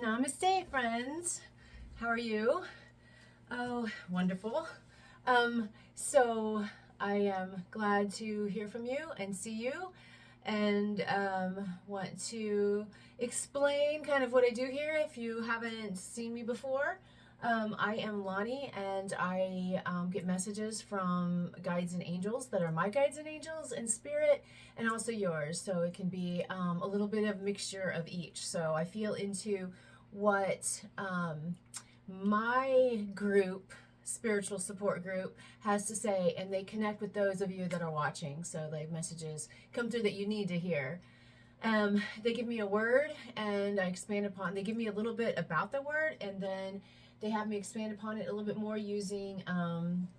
Namaste, friends. How are you? Oh, wonderful. So I am glad to hear from you and see you, and want to explain kind of what I do here if you haven't seen me before. I am Loni, and I get messages from guides and angels that are my guides and angels in spirit, and also yours. So it can be a little bit of mixture of each. So I feel into what my group, spiritual support group, has to say, and they connect with those of you that are watching. So like messages come through that you need to hear. They give me a word and I expand upon. They give me a little bit about the word, and then they have me expand upon it a little bit more using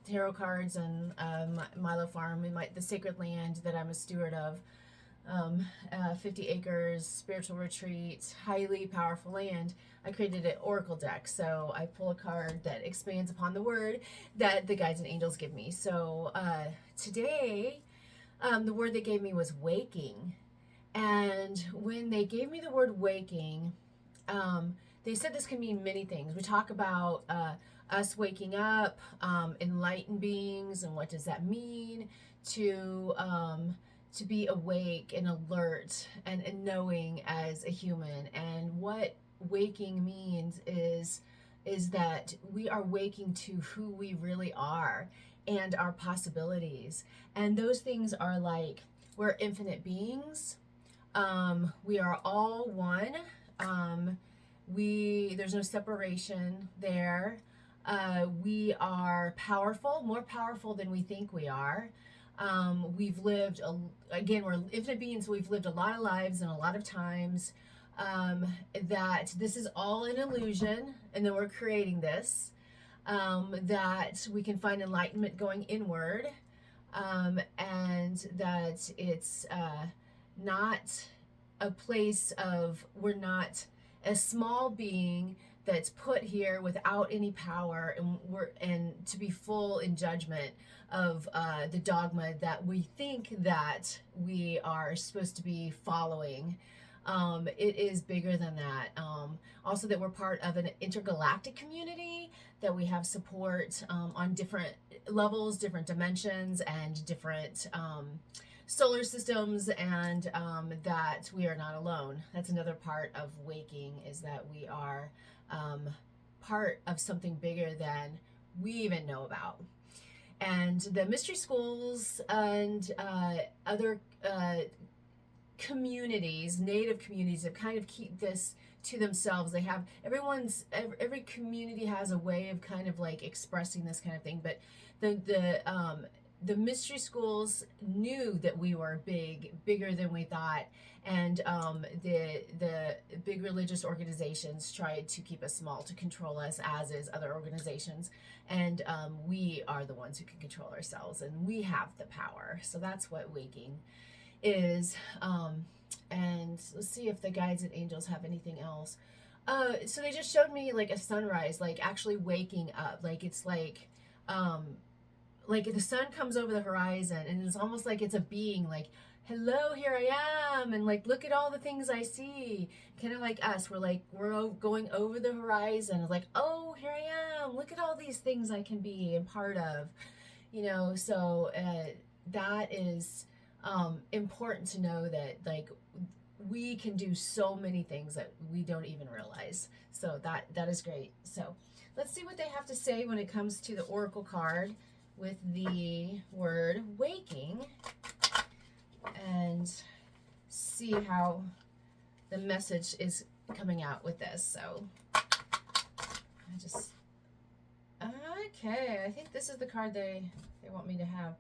tarot cards and Milo Farm, in the sacred land that I'm a steward of. 50 acres, spiritual retreat, highly powerful land. I created an oracle deck, so I pull a card that expands upon the word that the guides and angels give me. So today, the word they gave me was waking. And when they gave me the word waking, they said this can mean many things. We talk about us waking up, enlightened beings, and what does that mean to be awake and alert and knowing as a human. And what waking means is that we are waking to who we really are and our possibilities. And those things are like, we're infinite beings. We are all one. There's no separation there. We are powerful, more powerful than we think we are. We've lived, again, we're infinite beings. We've lived a lot of lives and a lot of times. That this is all an illusion, and then we're creating this. That we can find enlightenment going inward, and that it's not a place of, we're not a small being that's put here without any power, and to be full in judgment of the dogma that we think that we are supposed to be following. It is bigger than that. Also, that we're part of an intergalactic community, that we have support on different levels, different dimensions, and different solar systems, and that we are not alone. That's another part of waking, is that we are part of something bigger than we even know about. And the mystery schools and other communities, native communities, that kind of keep this to themselves. They have every community has a way of kind of like expressing this kind of thing. But the mystery schools knew that we were bigger than we thought, and the big religious organizations tried to keep us small, to control us, as is other organizations. And we are the ones who can control ourselves, and we have the power. So that's what waking is. And let's see if the guides and angels have anything else. So they just showed me like a sunrise, like actually waking up. Like it's like the sun comes over the horizon, and it's almost like it's a being, like, hello, here I am, and like, look at all the things I see. Kind of like us, we're going over the horizon. It's like, oh, here I am, look at all these things I can be and part of, so that is important to know, that like we can do so many things that we don't even realize. So that is great. So let's see what they have to say when it comes to the oracle card with the word waking, and see how the message is coming out with this. So okay, I think this is the card they want me to have.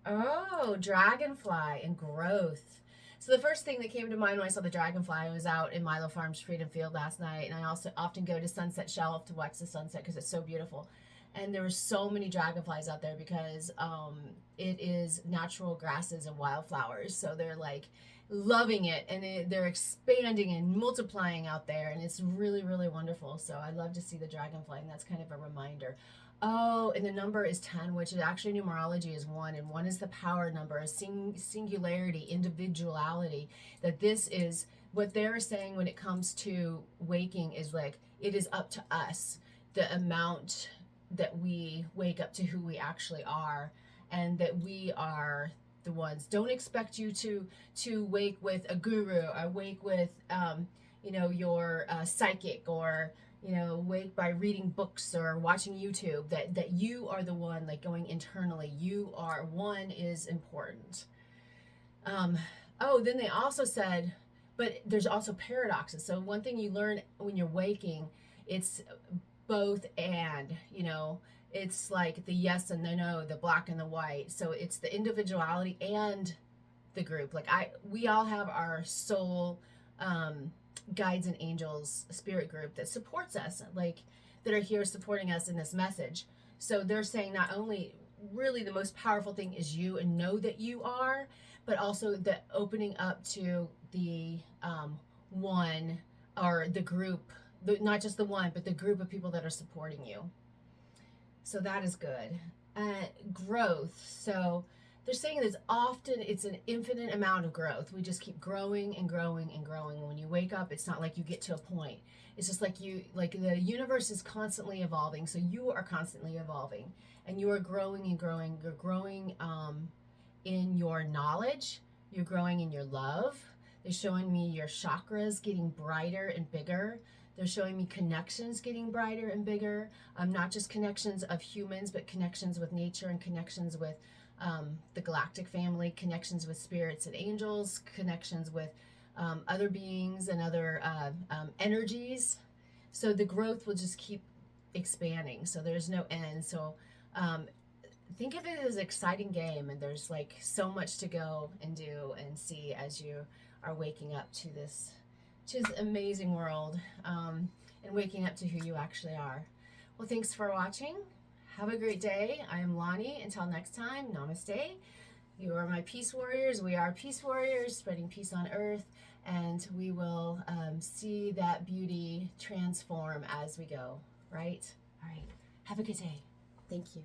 Oh, Dragonfly and growth. So the first thing that came to mind when I saw the Dragonfly, I was out in Milo Farm's Freedom Field last night, and I also often go to Sunset Shelf to watch the sunset because it's so beautiful. And there were so many dragonflies out there because it is natural grasses and wildflowers. So they're like loving it, and they're expanding and multiplying out there, and it's really, really wonderful. So I love to see the dragonfly, and that's kind of a reminder. Oh, and the number is 10, which is actually, numerology is 1, and 1 is the power number, singularity, individuality, that this is what they're saying when it comes to waking is like, it is up to us the amount that we wake up to who we actually are, and that we are the ones. Don't expect you to wake with a guru, or wake with your psychic, or wake by reading books or watching YouTube. That you are the one, like, going internally. You are one is important. Then they also said, but there's also paradoxes. So one thing you learn when you're waking, it's both and, it's like the yes and the no, the black and the white. So it's the individuality and the group. Like we all have our soul guides and angels spirit group that supports us, like that are here supporting us in this message. So they're saying not only really the most powerful thing is you, and know that you are, but also the opening up to the one, or the group, not just the one, but the group of people that are supporting you. So that is good. Growth. So they're saying that often it's an infinite amount of growth. We just keep growing and growing and growing. When you wake up, it's not like you get to a point. It's just like the universe is constantly evolving. So you are constantly evolving, and you are growing and growing. You're growing in your knowledge. You're growing in your love. They're showing me your chakras getting brighter and bigger. They're showing me connections getting brighter and bigger. Not just connections of humans, but connections with nature, and connections with the galactic family, connections with spirits and angels, connections with other beings and other energies. So the growth will just keep expanding. So there's no end. So think of it as an exciting game, and there's like so much to go and do and see as you are waking up to this amazing world, and waking up to who you actually are. Well, thanks for watching. Have a great day. I am Loni. Until next time, namaste. You are my peace warriors. We are peace warriors, spreading peace on earth, and we will see that beauty transform as we go, right? All right. Have a good day. Thank you.